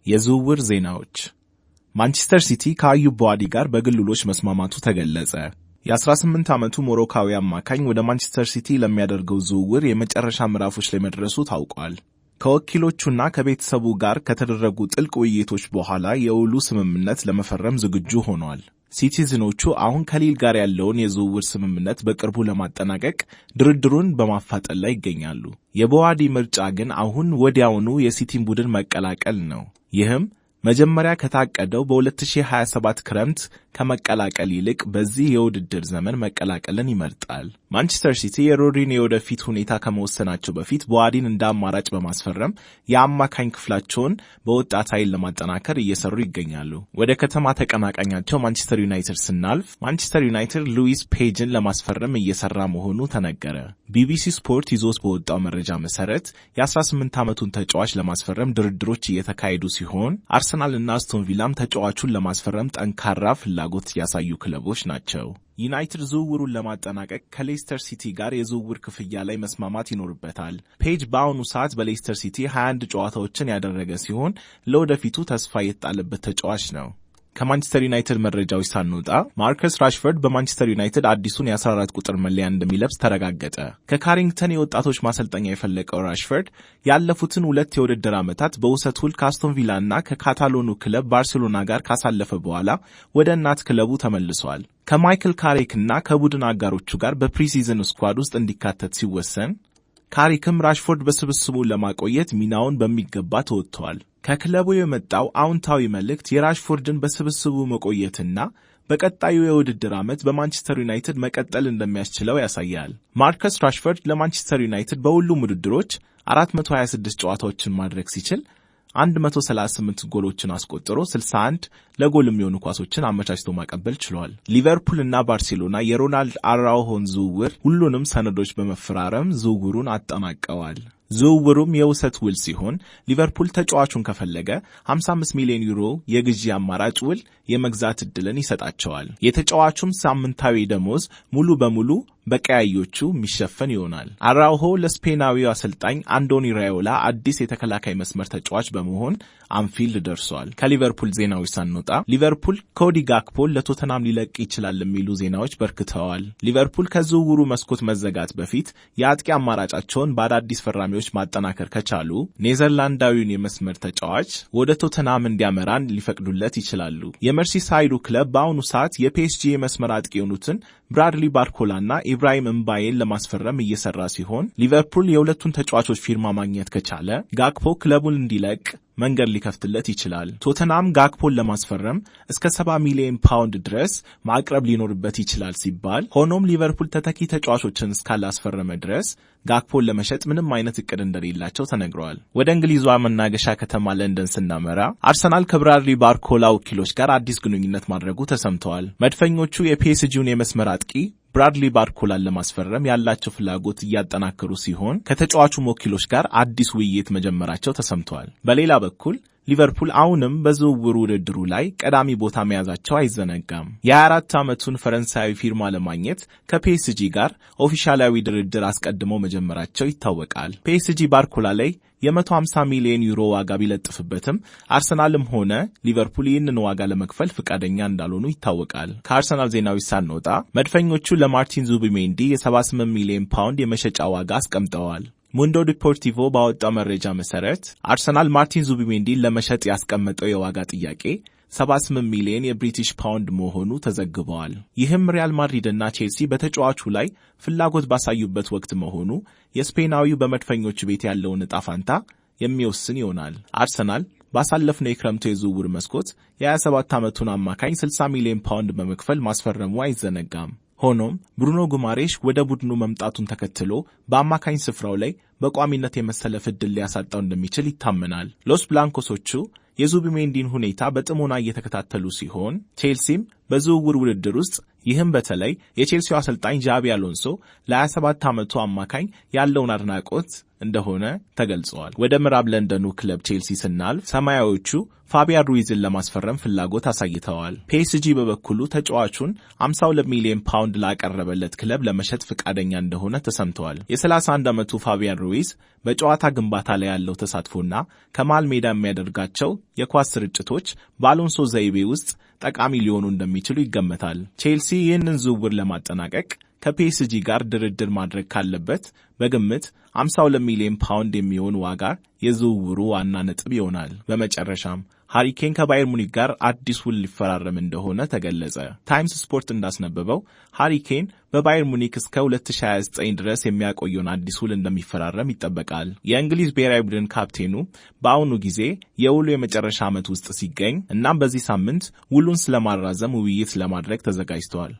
የዝውውር ዜናዎች ማንቸስተር ሲቲ ከአዩብ ቦአዲ ጋር በግልሎች መስማማቱ ተገለጸ። የ18 ዓመቱ ሞሮካዊ አማካኝ ወደ ማንቸስተር ሲቲ ለሚያደርገው ዝውውር የመጨረሻ ምዕራፎች ላይ መድረሱ ታውቋል። ከወኪሎቹና ከቤተሰቡ ጋር ከተደረጉ ጥልቅ ውይይቶች በኋላ የውሉ ስምምነት ለመፈረም ዝግጁ ሆኗል። ሲቲዝኖቹ አሁን ከሊል ጋር ያለውን የዝውውር ስምምነት በቅርቡ ለማጠናቀቅ ድርድሩን በማፋጠን ላይ ይገኛሉ። የቦአዲ ምርጫ ግን አሁን ወዲያውኑ የሲቲን ቡድን መቀላቀል ነው። ይህም መጀመሪያ ከታቀደው በ2027 ክረምት ከመቀላቀል ይልቅ በዚህ የውድድር ዘመን መቀላቀልን ይመርጣል። ማንቸስተር ሲቲ የሮድሪን የወደፊት ሁኔታ ከመወሰናቸው በፊት ቦአዲን እንደ አማራጭ በማስፈረም የአማካኝ ክፍላቸውን በወጣት ኃይል ለማጠናከር እየሰሩ ይገኛሉ። ወደ ከተማ ተቀናቃኛቸው ማንቸስተር ዩናይትድ ስናልፍ ማንቸስተር ዩናይትድ ሉዊስ ፔጅን ለማስፈረም እየሰራ መሆኑ ተነገረ። ቢቢሲ ስፖርት ይዞት በወጣው መረጃ መሰረት የ18 ዓመቱን ተጫዋች ለማስፈረም ድርድሮች እየተካሄዱ ሲሆን አርሰናል እና አስቶን ቪላም ተጫዋቹን ለማስፈረም ጠንካራ ፍላጎት ያሳዩ ክለቦች ናቸው። ዩናይትድ ዝውውሩን ለማጠናቀቅ ከሌስተር ሲቲ ጋር የዝውውር ክፍያ ላይ መስማማት ይኖርበታል። ፔጅ በአሁኑ ሰዓት በሌስተር ሲቲ 21 ጨዋታዎችን ያደረገ ሲሆን ለወደፊቱ ተስፋ የተጣለበት ተጫዋች ነው። ከማንቸስተር ዩናይትድ መረጃዎች ሳንወጣ ማርከስ ራሽፎርድ በማንቸስተር ዩናይትድ አዲሱን የ14 ቁጥር መለያ እንደሚለብስ ተረጋገጠ። ከካሪንግተን የወጣቶች ማሰልጠኛ የፈለቀው ራሽፎርድ ያለፉትን 2 የውድድር ዓመታት በውሰት ውል ከአስቶን ቪላና ከካታሎኑ ክለብ ባርሴሎና ጋር ካሳለፈ በኋላ ወደ እናት ክለቡ ተመልሷል። ከማይክል ካሪክና ከቡድን አጋሮቹ ጋር በፕሪሲዝን ስኳድ ውስጥ እንዲካተት ሲወሰን ካሪክም ራሽፎርድ በስብስቡ ለማቆየት ሚናውን በሚገባ ተወጥቷል። ከክለቡ የመጣው አዎንታዊ መልእክት የራሽፎርድን በስብስቡ መቆየትና በቀጣዩ የውድድር ዓመት በማንቸስተር ዩናይትድ መቀጠል እንደሚያስችለው ያሳያል። ማርከስ ራሽፎርድ ለማንቸስተር ዩናይትድ በሁሉም ውድድሮች 426 ጨዋታዎችን ማድረግ ሲችል 138 ጎሎችን አስቆጥሮ 61 ለጎል የሚሆኑ ኳሶችን አመቻችቶ ማቀበል ችሏል። ሊቨርፑል እና ባርሴሎና የሮናልድ አራውሆን ዝውውር ሁሉንም ሰነዶች በመፈራረም ዝውውሩን አጠናቀዋል። ዝውውሩም የውሰት ውል ሲሆን ሊቨርፑል ተጫዋቹን ከፈለገ 55 ሚሊዮን ዩሮ የግዢ አማራጭ ውል የመግዛት ዕድልን ይሰጣቸዋል። የተጫዋቹም ሳምንታዊ ደሞዝ ሙሉ በሙሉ በቀያዮቹ የሚሸፈን ይሆናል። አራውሆ ለስፔናዊው አሰልጣኝ አንዶኒ ራዮላ አዲስ የተከላካይ መስመር ተጫዋች በመሆን አንፊልድ ደርሷል። ከሊቨርፑል ዜናዎች ሳንወጣ ሊቨርፑል ኮዲ ጋክፖን ለቶተናም ሊለቅ ይችላል የሚሉ ዜናዎች በርክተዋል። ሊቨርፑል ከዝውውሩ መስኮት መዘጋት በፊት የአጥቂ አማራጫቸውን በአዳዲስ ፈራሚዎች ማጠናከር ከቻሉ ኔዘርላንዳዊውን የመስመር ተጫዋች ወደ ቶተናም እንዲያመራን ሊፈቅዱለት ይችላሉ። የመርሲሳይዱ ክለብ በአሁኑ ሰዓት የፒኤስጂ የመስመር አጥቂ የሆኑትን ብራድሊ ባርኮላና ኢብራሂም እምባዬን ለማስፈረም እየሰራ ሲሆን ሊቨርፑል የሁለቱን ተጫዋቾች ፊርማ ማግኘት ከቻለ ጋክፖ ክለቡን እንዲለቅ መንገድ ሊከፍትለት ይችላል። ቶተናም ጋክፖን ለማስፈረም እስከ 70 ሚሊዮን ፓውንድ ድረስ ማቅረብ ሊኖርበት ይችላል ሲባል፣ ሆኖም ሊቨርፑል ተተኪ ተጫዋቾችን እስካላስፈረመ ድረስ ጋክፖን ለመሸጥ ምንም አይነት እቅድ እንደሌላቸው ተነግሯል። ወደ እንግሊዟ መናገሻ ከተማ ለንደን ስናመራ አርሰናል ከብራድሊ ባርኮላ ወኪሎች ጋር አዲስ ግንኙነት ማድረጉ ተሰምተዋል። መድፈኞቹ የፒኤስጂውን የመስመር አጥቂ ብራድሊ ባርኮላን ለማስፈረም ያላቸው ፍላጎት እያጠናከሩ ሲሆን ከተጫዋቹም ወኪሎች ጋር አዲስ ውይይት መጀመራቸው ተሰምተዋል። በሌላ በኩል ሊቨርፑል አሁንም በዝውውሩ ውድድሩ ላይ ቀዳሚ ቦታ መያዛቸው አይዘነጋም። የ24 ዓመቱን ፈረንሳዊ ፊርማ ለማግኘት ከፒኤስጂ ጋር ኦፊሻላዊ ድርድር አስቀድመው መጀመራቸው ይታወቃል። ፒኤስጂ ባርኮላ ላይ የ150 ሚሊዮን ዩሮ ዋጋ ቢለጥፍበትም አርሰናልም ሆነ ሊቨርፑል ይህንን ዋጋ ለመክፈል ፍቃደኛ እንዳልሆኑ ይታወቃል። ከአርሰናል ዜናዎች ሳንወጣ መድፈኞቹ ለማርቲን ዙቢሜንዲ የ78 ሚሊዮን ፓውንድ የመሸጫ ዋጋ አስቀምጠዋል። ሙንዶ ዲፖርቲቮ ባወጣው መረጃ መሰረት አርሰናል ማርቲን ዙቢሜንዲን ለመሸጥ ያስቀመጠው የዋጋ ጥያቄ 78 ሚሊዮን የብሪቲሽ ፓውንድ መሆኑ ተዘግበዋል። ይህም ሪያል ማድሪድና ቼልሲ በተጫዋቹ ላይ ፍላጎት ባሳዩበት ወቅት መሆኑ የስፔናዊው በመድፈኞቹ ቤት ያለውን ዕጣ ፋንታ የሚወስን ይሆናል። አርሰናል ባሳለፍነው የክረምቱ የዝውውር መስኮት የ27 ዓመቱን አማካኝ 60 ሚሊዮን ፓውንድ በመክፈል ማስፈረሙ አይዘነጋም። ሆኖም ብሩኖ ጉማሬሽ ወደ ቡድኑ መምጣቱን ተከትሎ በአማካኝ ስፍራው ላይ በቋሚነት የመሰለፍ ዕድል ሊያሳጣው እንደሚችል ይታመናል። ሎስ ብላንኮሶቹ የዙቢሜንዲን ሁኔታ በጥሞና እየተከታተሉ ሲሆን ቼልሲም በዝውውር ውድድር ውስጥ ይህም በተለይ የቼልሲው አሰልጣኝ ጃቢ አሎንሶ ለ27 ዓመቱ አማካኝ ያለውን አድናቆት እንደሆነ ተገልጿል። ወደ ምዕራብ ለንደኑ ክለብ ቼልሲ ስናልፍ ሰማያዊዎቹ ፋቢያን ሩይዝን ለማስፈረም ፍላጎት አሳይተዋል። ፒኤስጂ በበኩሉ ተጫዋቹን 52 ሚሊዮን ፓውንድ ላቀረበለት ክለብ ለመሸጥ ፈቃደኛ እንደሆነ ተሰምተዋል። የ31 ዓመቱ ፋቢያን ሩይዝ በጨዋታ ግንባታ ላይ ያለው ተሳትፎና ከመሃል ሜዳ የሚያደርጋቸው የኳስ ስርጭቶች በአሎንሶ ዘይቤ ውስጥ ጠቃሚ ሊሆኑ እንደሚችሉ ይገመታል። ቼልሲ ይህንን ዝውውር ለማጠናቀቅ ከፒኤስጂ ጋር ድርድር ማድረግ ካለበት በግምት 52 ሚሊዮን ፓውንድ የሚሆን ዋጋ የዝውውሩ ዋና ነጥብ ይሆናል። በመጨረሻም ሃሪ ኬን ከባየር ሙኒክ ጋር አዲስ ውል ሊፈራረም እንደሆነ ተገለጸ። ታይምስ ስፖርት እንዳስነበበው ሃሪ ኬን በባየር ሙኒክ እስከ 2029 ድረስ የሚያቆየውን አዲስ ውል እንደሚፈራረም ይጠበቃል። የእንግሊዝ ብሔራዊ ቡድን ካፕቴኑ በአሁኑ ጊዜ የውሉ የመጨረሻ ዓመት ውስጥ ሲገኝ እናም በዚህ ሳምንት ውሉን ስለማራዘም ውይይት ለማድረግ ተዘጋጅተዋል።